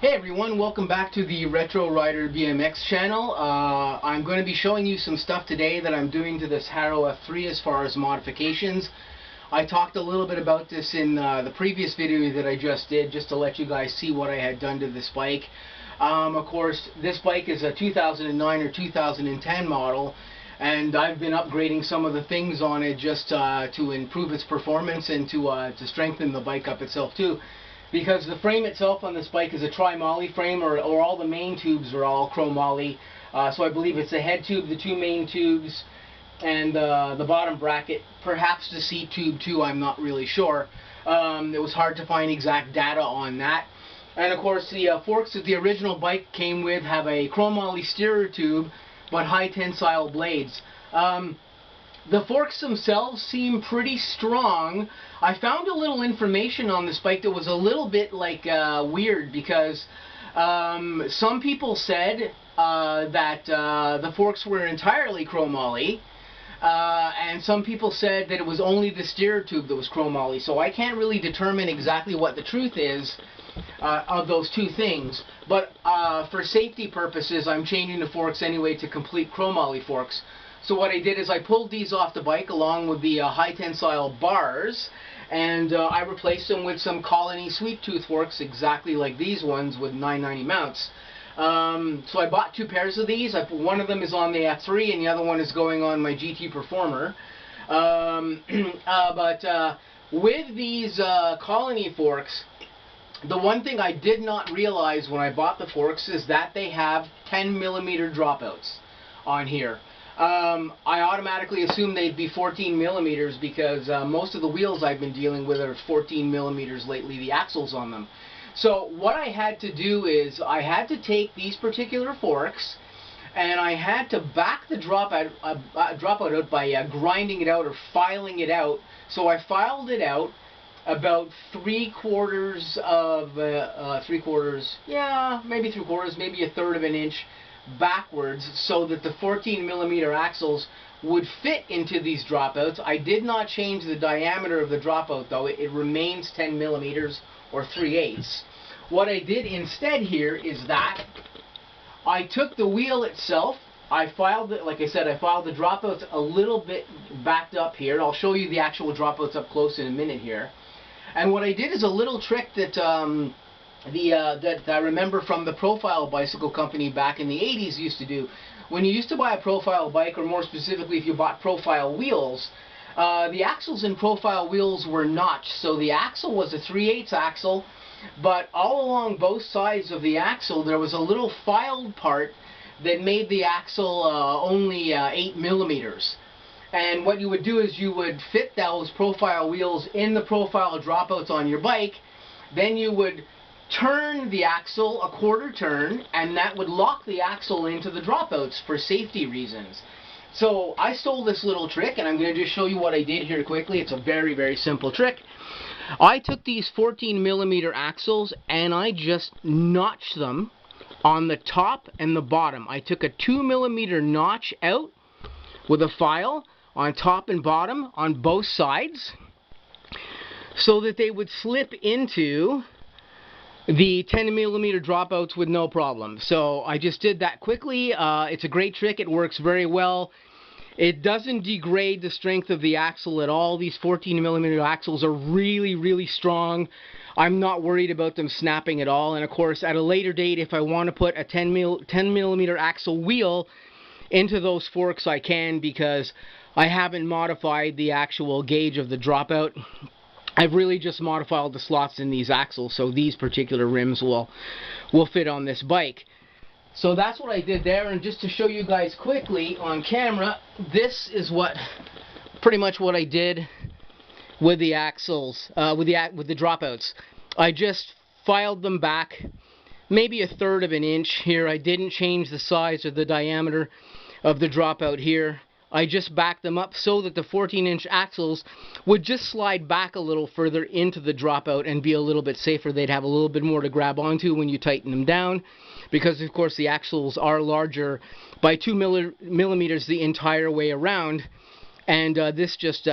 Hey everyone, welcome back to the Retro Rider BMX channel. I'm going to be showing you some stuff today that I'm doing to this HARO F3 as far as modifications. I talked a little bit about this in the previous video that I just did, just to let you guys see what I had done to this bike. Of course, this bike is a 2009 or 2010 model, and I've been upgrading some of the things on it just to improve its performance and to strengthen the bike up itself too. Because the frame itself on this bike is a tri-moly frame, or all the main tubes are all chromoly. So I believe it's the head tube, the two main tubes, and the bottom bracket, perhaps the seat tube too, I'm not really sure. It was hard to find exact data on that. And of course the forks that the original bike came with have a chromoly steerer tube, but high tensile blades. The forks themselves seem pretty strong. I found a little information on this bike that was a little bit weird, because some people said that the forks were entirely chromoly, and some people said that it was only the steerer tube that was chromoly. So I can't really determine exactly what the truth is of those two things. But for safety purposes, I'm changing the forks anyway to complete chromoly forks. So what I did is I pulled these off the bike along with the high tensile bars, and I replaced them with some Colony sweep tooth forks exactly like these ones with 990 mounts. So I bought two pairs of these. One of them is on the F3 and the other one is going on my GT Performer. With these Colony forks, the one thing I did not realize when I bought the forks is that they have 10mm dropouts on here. I automatically assumed they'd be 14mm because most of the wheels I've been dealing with are 14mm lately, the axles on them. So what I had to do is I had to take these particular forks and I had to back the dropout out by grinding it out or filing it out. So I filed it out about maybe a third of an inch backwards, so that the 14mm axles would fit into these dropouts. I did not change the diameter of the dropout though. It remains 10mm or 3/8. What I did instead here is that I took the wheel itself, I filed it, like I said, I filed the dropouts a little bit backed up here. I'll show you the actual dropouts up close in a minute here. And what I did is a little trick that that I remember from the Profile bicycle company back in the 80s used to do. When you used to buy a Profile bike, or more specifically if you bought Profile wheels, the axles in Profile wheels were notched. So the axle was a 3/8 axle, but all along both sides of the axle there was a little filed part that made the axle only 8mm. And what you would do is you would fit those Profile wheels in the Profile dropouts on your bike, then you would turn the axle a quarter turn, and that would lock the axle into the dropouts for safety reasons. So I stole this little trick, and I'm going to just show you what I did here quickly. It's a very, very simple trick. I took these 14mm axles and I just notched them on the top and the bottom. I took a 2mm notch out with a file on top and bottom on both sides so that they would slip into the 10mm dropouts with no problem. So I just did that quickly. It's a great trick. It works very well. It doesn't degrade the strength of the axle at all. These 14mm axles are really, really strong. I'm not worried about them snapping at all. And of course, at a later date, if I want to put a 10mm axle wheel into those forks, I can, because I haven't modified the actual gauge of the dropout. I've really just modified the slots in these axles, so these particular rims will fit on this bike. So that's what I did there, and just to show you guys quickly on camera, this is pretty much what I did with the axles, with the dropouts. I just filed them back maybe a third of an inch here. I didn't change the size or the diameter of the dropout here. I just backed them up so that the 14-inch axles would just slide back a little further into the dropout and be a little bit safer. They'd have a little bit more to grab onto when you tighten them down, because of course the axles are larger by 2mm the entire way around, and this just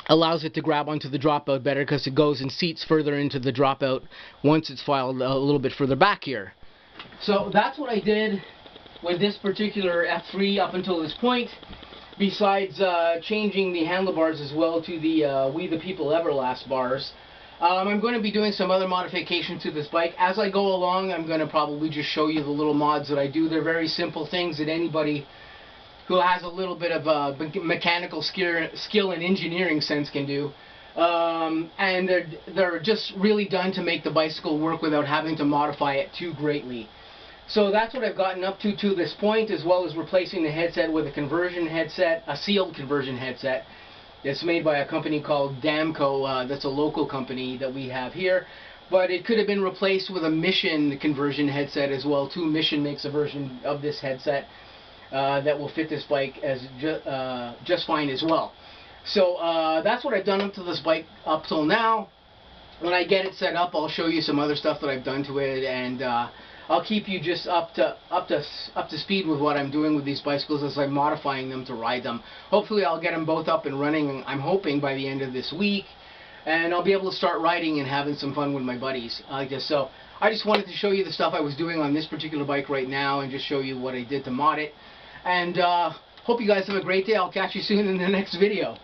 allows it to grab onto the dropout better because it goes and seats further into the dropout once it's filed a little bit further back here. So that's what I did with this particular F3 up until this point, besides changing the handlebars as well to the We the People Everlast bars. I'm going to be doing some other modifications to this bike. As I go along, I'm going to probably just show you the little mods that I do. They're very simple things that anybody who has a little bit of mechanical skill and engineering sense can do. And they're just really done to make the bicycle work without having to modify it too greatly. So that's what I've gotten up to this point, as well as replacing the headset with a conversion headset, a sealed conversion headset. It's made by a company called Damco. That's a local company that we have here. But it could have been replaced with a Mission conversion headset as well too. Mission makes a version of this headset that will fit this bike as just fine as well. So that's what I've done up to this bike up till now. When I get it set up, I'll show you some other stuff that I've done to it, and I'll keep you just up to speed with what I'm doing with these bicycles as I'm modifying them to ride them. Hopefully I'll get them both up and running, I'm hoping, by the end of this week, and I'll be able to start riding and having some fun with my buddies. So I just wanted to show you the stuff I was doing on this particular bike right now and just show you what I did to mod it. And hope you guys have a great day. I'll catch you soon in the next video.